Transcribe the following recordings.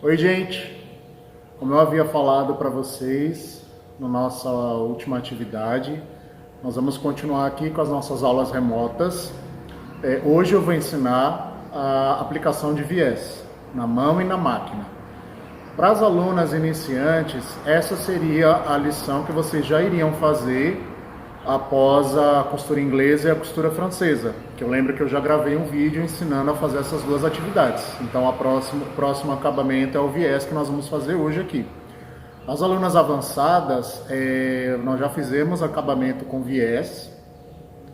Oi, gente! Como eu havia falado para vocês na nossa última atividade, nós vamos continuar aqui com as nossas aulas remotas. Hoje eu vou ensinar a aplicação de viés na mão e na máquina. Para as alunas iniciantes, essa seria a lição que vocês já iriam fazer após a costura inglesa e a costura francesa, que eu lembro que eu já gravei um vídeo ensinando a fazer essas duas atividades. Então o próximo acabamento é o viés que nós vamos fazer hoje aqui. As alunas avançadas, nós já fizemos acabamento com viés,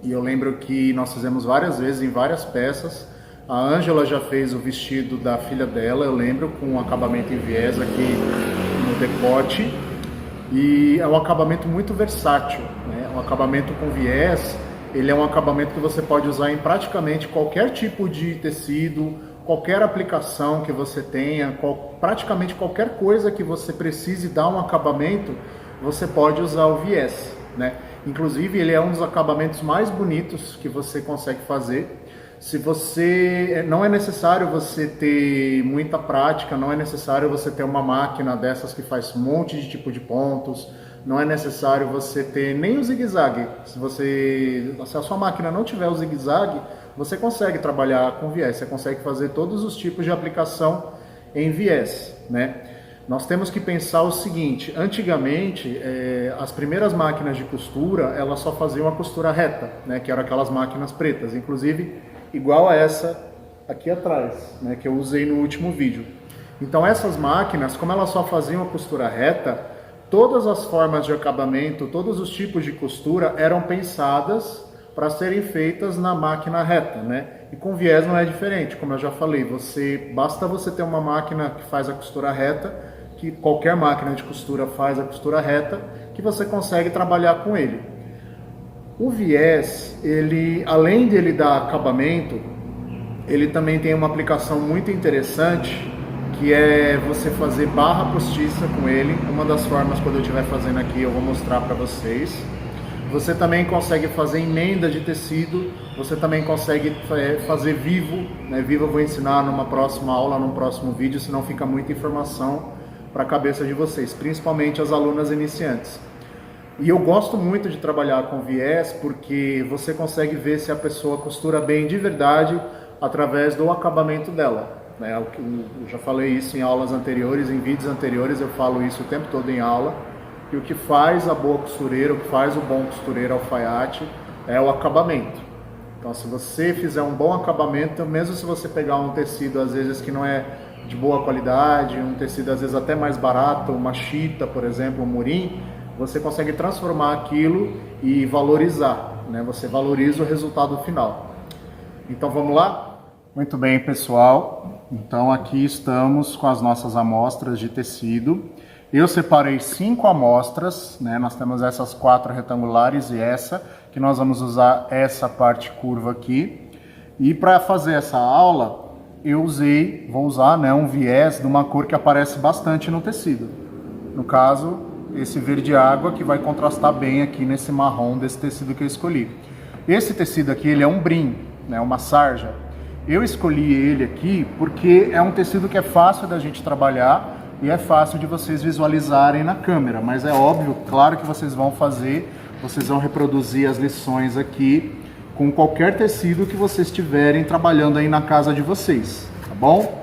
e eu lembro que nós fizemos várias vezes em várias peças. A Ângela já fez o vestido da filha dela, eu lembro, com um acabamento em viés aqui no decote. E é um acabamento muito versátil, né? Um acabamento com viés, ele é um acabamento que você pode usar em praticamente qualquer tipo de tecido, qualquer aplicação que você tenha, praticamente qualquer coisa que você precise dar um acabamento, você pode usar o viés, né? Inclusive, ele é um dos acabamentos mais bonitos que você consegue fazer. Não é necessário você ter muita prática, não é necessário você ter uma máquina dessas que faz um monte de tipo de pontos, não é necessário você ter nem o zigue-zague. Se a sua máquina não tiver o zigue-zague, você consegue trabalhar com viés, você consegue fazer todos os tipos de aplicação em viés, né? Nós temos que pensar o seguinte: antigamente, as primeiras máquinas de costura, elas só faziam a costura reta, né? Que eram aquelas máquinas pretas, inclusive igual a essa aqui atrás, né? Que eu usei no último vídeo. Então essas máquinas, como elas só faziam a costura reta, todas as formas de acabamento, todos os tipos de costura eram pensadas para serem feitas na máquina reta, né? E com viés não é diferente, como eu já falei, basta você ter uma máquina que faz a costura reta, que qualquer máquina de costura faz a costura reta, que você consegue trabalhar com ele. O viés, além de ele dar acabamento, ele também tem uma aplicação muito interessante, que é você fazer barra postiça com ele. Uma das formas, quando eu estiver fazendo aqui, eu vou mostrar para vocês. Você também consegue fazer emenda de tecido, você também consegue fazer vivo, né? Vivo eu vou ensinar numa próxima aula, num próximo vídeo, senão fica muita informação para a cabeça de vocês, principalmente as alunas iniciantes. E eu gosto muito de trabalhar com viés porque você consegue ver se a pessoa costura bem de verdade através do acabamento dela, né? Eu já falei isso em aulas anteriores, em vídeos anteriores, eu falo isso o tempo todo em aula. E o que faz a boa costureira, o que faz o bom costureiro alfaiate é o acabamento. Então, se você fizer um bom acabamento, mesmo se você pegar um tecido às vezes que não é de boa qualidade, um tecido às vezes até mais barato, uma chita, por exemplo, um murim, você consegue transformar aquilo e valorizar, né? Você valoriza o resultado final. Então vamos lá? Muito bem, pessoal. Então aqui estamos com as nossas amostras de tecido. Eu separei 5 amostras, né? Nós temos essas 4 retangulares e essa, que nós vamos usar essa parte curva aqui. E para fazer essa aula, vou usar, né, um viés de uma cor que aparece bastante no tecido. No caso, esse verde água, que vai contrastar bem aqui nesse marrom desse tecido que eu escolhi. Esse tecido aqui, ele é um brim, né, uma sarja. Eu escolhi ele aqui porque é um tecido que é fácil da gente trabalhar e é fácil de vocês visualizarem na câmera, mas é óbvio, claro que vocês vão reproduzir as lições aqui com qualquer tecido que vocês estiverem trabalhando aí na casa de vocês, tá bom?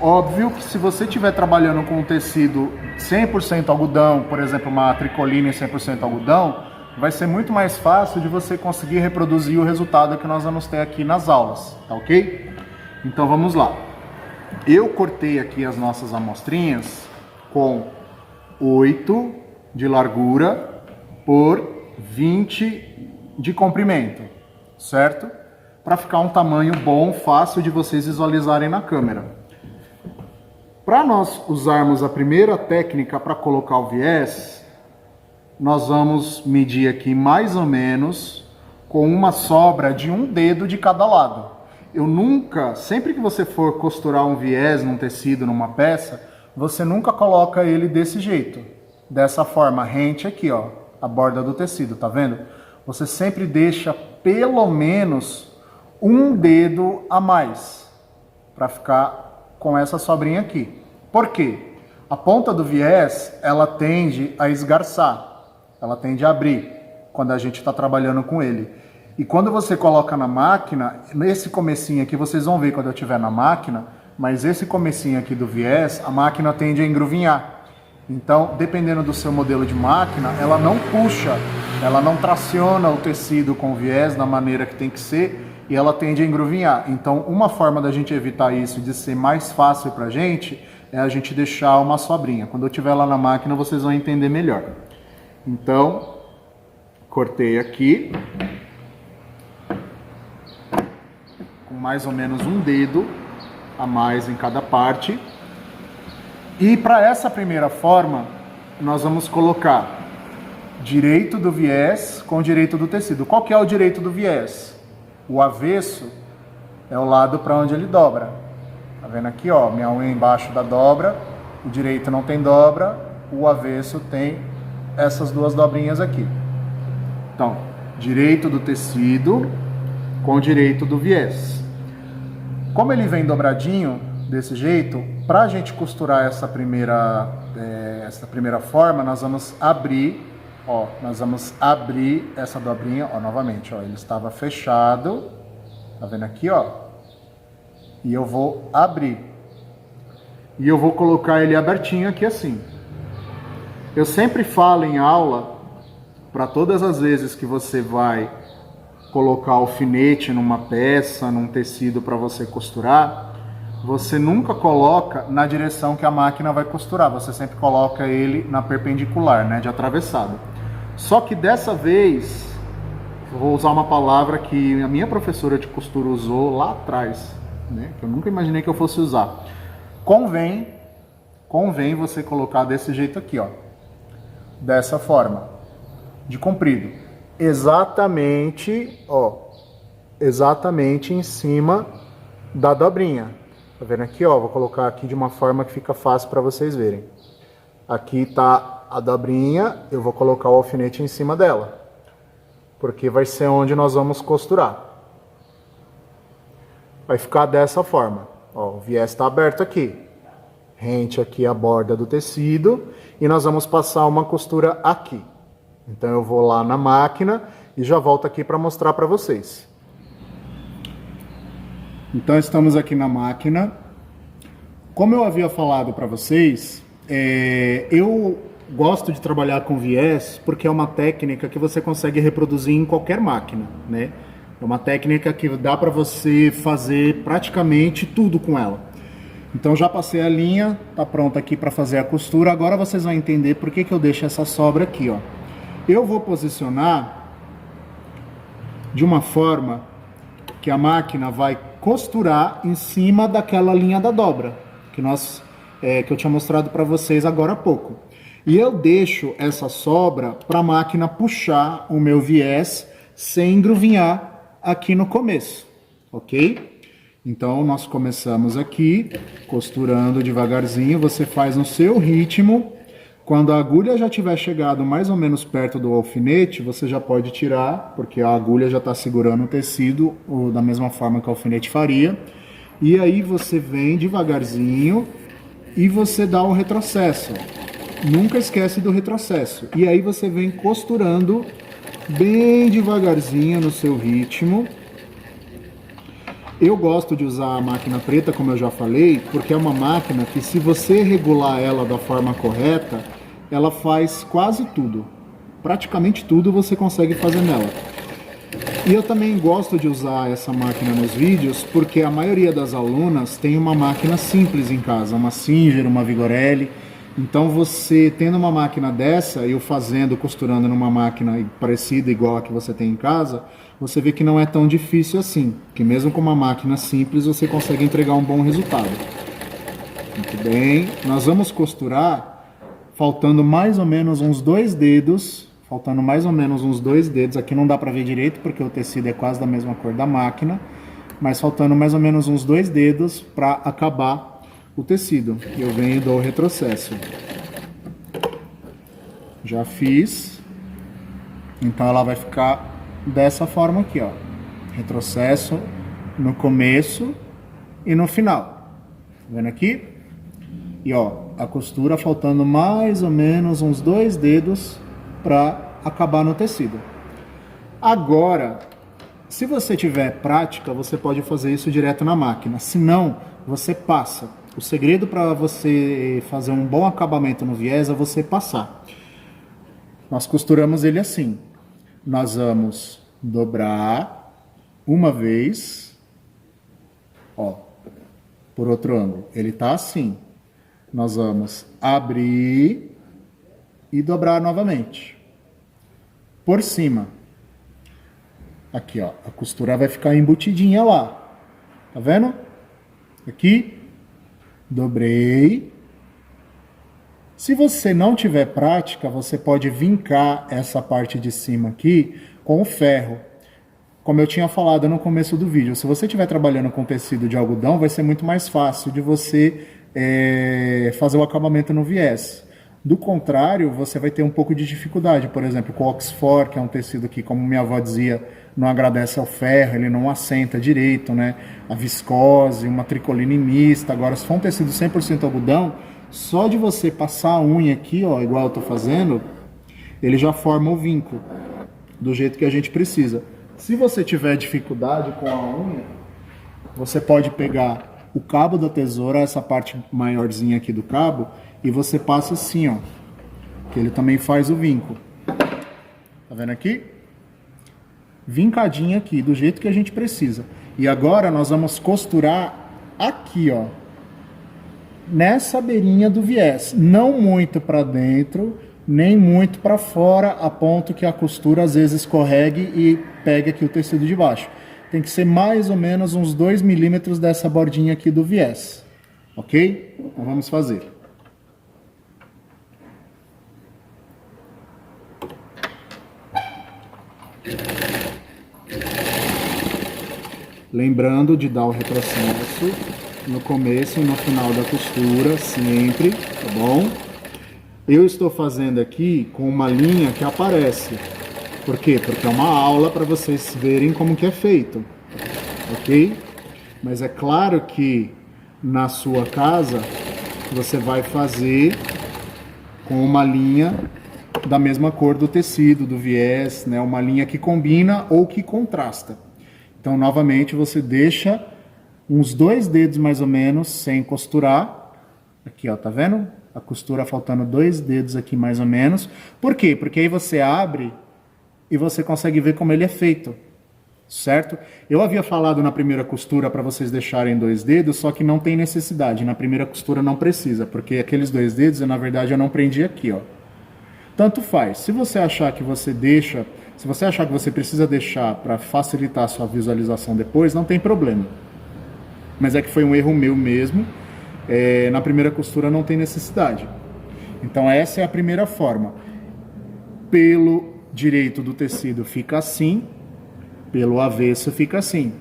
Óbvio que se você estiver trabalhando com um tecido 100% algodão, por exemplo, uma tricoline 100% algodão, vai ser muito mais fácil de você conseguir reproduzir o resultado que nós vamos ter aqui nas aulas, tá ok? Então vamos lá. Eu cortei aqui as nossas amostrinhas com 8 de largura por 20 de comprimento, certo? Para ficar um tamanho bom, fácil de vocês visualizarem na câmera. Para nós usarmos a primeira técnica para colocar o viés, nós vamos medir aqui mais ou menos com uma sobra de um dedo de cada lado. Sempre que você for costurar um viés num tecido, numa peça, você nunca coloca ele desse jeito, dessa forma, rente aqui, ó, a borda do tecido, tá vendo? Você sempre deixa pelo menos um dedo a mais, para ficar com essa sobrinha aqui. Por quê? A ponta do viés, ela tende a esgarçar, ela tende a abrir quando a gente está trabalhando com ele. E quando você coloca na máquina, nesse comecinho aqui, vocês vão ver quando eu estiver na máquina, mas esse comecinho aqui do viés, a máquina tende a engruvinhar. Então, dependendo do seu modelo de máquina, ela não puxa, ela não traciona o tecido com o viés da maneira que tem que ser e ela tende a engruvinhar. Então, uma forma da gente evitar isso, de ser mais fácil pra gente, é a gente deixar uma sobrinha. Quando eu estiver lá na máquina, vocês vão entender melhor. Então, cortei aqui, com mais ou menos um dedo a mais em cada parte. E para essa primeira forma, nós vamos colocar direito do viés com direito do tecido. Qual que é o direito do viés? O avesso é o lado para onde ele dobra. Tá vendo aqui, ó, minha unha embaixo da dobra, o direito não tem dobra, o avesso tem essas duas dobrinhas aqui. Então, direito do tecido com direito do viés. Como ele vem dobradinho, desse jeito, para a gente costurar essa primeira forma, nós vamos abrir, ó, nós vamos abrir essa dobrinha, ó, novamente, ó, ele estava fechado, tá vendo aqui, ó, e eu vou abrir, e eu vou colocar ele abertinho aqui assim. Eu sempre falo em aula, para todas as vezes que você vai colocar alfinete numa peça, num tecido para você costurar, você nunca coloca na direção que a máquina vai costurar, você sempre coloca ele na perpendicular, né, de atravessado. Só que dessa vez, eu vou usar uma palavra que a minha professora de costura usou lá atrás, né, que eu nunca imaginei que eu fosse usar. Convém você colocar desse jeito aqui, ó, dessa forma, de comprido, exatamente, ó, exatamente em cima da dobrinha. Tá vendo aqui, ó? Vou colocar aqui de uma forma que fica fácil para vocês verem. Aqui tá a dobrinha, eu vou colocar o alfinete em cima dela, porque vai ser onde nós vamos costurar. Vai ficar dessa forma. Ó, o viés está aberto aqui. Rente aqui a borda do tecido e nós vamos passar uma costura aqui. Então eu vou lá na máquina e já volto aqui para mostrar para vocês. Então estamos aqui na máquina. Como eu havia falado para vocês, eu gosto de trabalhar com viés porque é uma técnica que você consegue reproduzir em qualquer máquina, né? É uma técnica que dá para você fazer praticamente tudo com ela. Então já passei a linha, tá pronta aqui para fazer a costura. Agora vocês vão entender por que eu deixo essa sobra aqui, ó. Eu vou posicionar de uma forma que a máquina vai costurar em cima daquela linha da dobra que eu tinha mostrado para vocês agora há pouco. E eu deixo essa sobra para a máquina puxar o meu viés sem engruvinhar aqui no começo, ok? Então nós começamos aqui costurando devagarzinho, você faz no seu ritmo. Quando a agulha já tiver chegado mais ou menos perto do alfinete, você já pode tirar, porque a agulha já está segurando o tecido da mesma forma que o alfinete faria. E aí você vem devagarzinho e você dá um retrocesso. Nunca esquece do retrocesso. E aí você vem costurando bem devagarzinho no seu ritmo. Eu gosto de usar a máquina preta, como eu já falei, porque é uma máquina que, se você regular ela da forma correta, ela faz quase tudo. Praticamente tudo você consegue fazer nela. E eu também gosto de usar essa máquina nos vídeos, porque a maioria das alunas tem uma máquina simples em casa, uma Singer, uma Vigorelli. Então você tendo uma máquina dessa, eu costurando numa máquina parecida, igual a que você tem em casa, você vê que não é tão difícil assim, que mesmo com uma máquina simples você consegue entregar um bom resultado. Muito bem, nós vamos costurar faltando mais ou menos uns 2 dedos, aqui não dá para ver direito porque o tecido é quase da mesma cor da máquina, mas faltando mais ou menos uns 2 dedos para acabar o tecido. Eu venho e dou o retrocesso. Já fiz, então ela vai ficar dessa forma aqui, ó, retrocesso no começo e no final, tá vendo aqui? E ó, a costura faltando mais ou menos uns 2 dedos para acabar no tecido. Agora, se você tiver prática, você pode fazer isso direto na máquina. Se não, você passa. O segredo para você fazer um bom acabamento no viés é você passar. Nós costuramos ele assim. Nós vamos dobrar uma vez, ó, por outro ângulo. Ele tá assim. Nós vamos abrir e dobrar novamente. Por cima. Aqui, ó, a costura vai ficar embutidinha lá. Tá vendo? Aqui, dobrei. Se você não tiver prática, você pode vincar essa parte de cima aqui com o ferro. Como eu tinha falado no começo do vídeo, se você estiver trabalhando com tecido de algodão, vai ser muito mais fácil de você fazer o acabamento no viés. Do contrário, você vai ter um pouco de dificuldade. Por exemplo, com o Oxford, que é um tecido que, como minha avó dizia, não agradece ao ferro, ele não assenta direito, né? A viscose, uma tricoline mista. Agora, se for um tecido 100% algodão, só de você passar a unha aqui, ó, igual eu tô fazendo, ele já forma o vinco, do jeito que a gente precisa. Se você tiver dificuldade com a unha, você pode pegar o cabo da tesoura, essa parte maiorzinha aqui do cabo, e você passa assim, ó, que ele também faz o vinco. Tá vendo aqui? Vincadinho aqui, do jeito que a gente precisa. E agora nós vamos costurar aqui, ó, nessa beirinha do viés. Não muito para dentro, nem muito para fora, a ponto que a costura às vezes escorregue e pegue aqui o tecido de baixo. Tem que ser mais ou menos uns 2 milímetros dessa bordinha aqui do viés. Ok? Então vamos fazer. Lembrando de dar o retrocesso no começo e no final da costura, sempre, tá bom? Eu estou fazendo aqui com uma linha que aparece. Por quê? Porque é uma aula para vocês verem como que é feito, ok? Mas é claro que na sua casa você vai fazer com uma linha da mesma cor do tecido, do viés, né? Uma linha que combina ou que contrasta. Então, novamente, você deixa uns 2 dedos mais ou menos sem costurar. Aqui, ó, tá vendo? A costura faltando 2 dedos aqui mais ou menos. Por quê? Porque aí você abre e você consegue ver como ele é feito, certo? Eu havia falado na primeira costura para vocês deixarem 2 dedos, só que não tem necessidade. Na primeira costura não precisa, porque aqueles 2 dedos, na verdade, eu não prendi aqui, ó. Tanto faz. Se você achar que você deixa, se você achar que você precisa deixar para facilitar a sua visualização depois, não tem problema. Mas é que foi um erro meu mesmo. Na primeira costura não tem necessidade. Então essa é a primeira forma. Pelo direito do tecido fica assim, pelo avesso fica assim.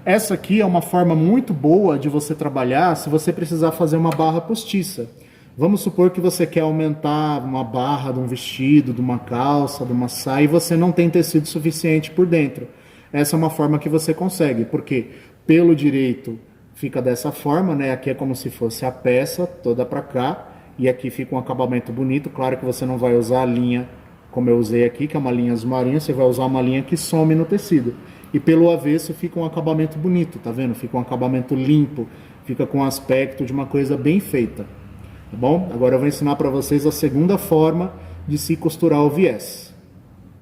Essa aqui é uma forma muito boa de você trabalhar se você precisar fazer uma barra postiça. Vamos supor que você quer aumentar uma barra de um vestido, de uma calça, de uma saia, e você não tem tecido suficiente por dentro. Essa é uma forma que você consegue, porque pelo direito fica dessa forma, né? Aqui é como se fosse a peça toda para cá, e aqui fica um acabamento bonito. Claro que você não vai usar a linha como eu usei aqui, que é uma linha azul marinho, você vai usar uma linha que some no tecido. E pelo avesso fica um acabamento bonito, tá vendo? Fica um acabamento limpo, fica com um aspecto de uma coisa bem feita. Tá bom? Agora eu vou ensinar para vocês a segunda forma de se costurar o viés.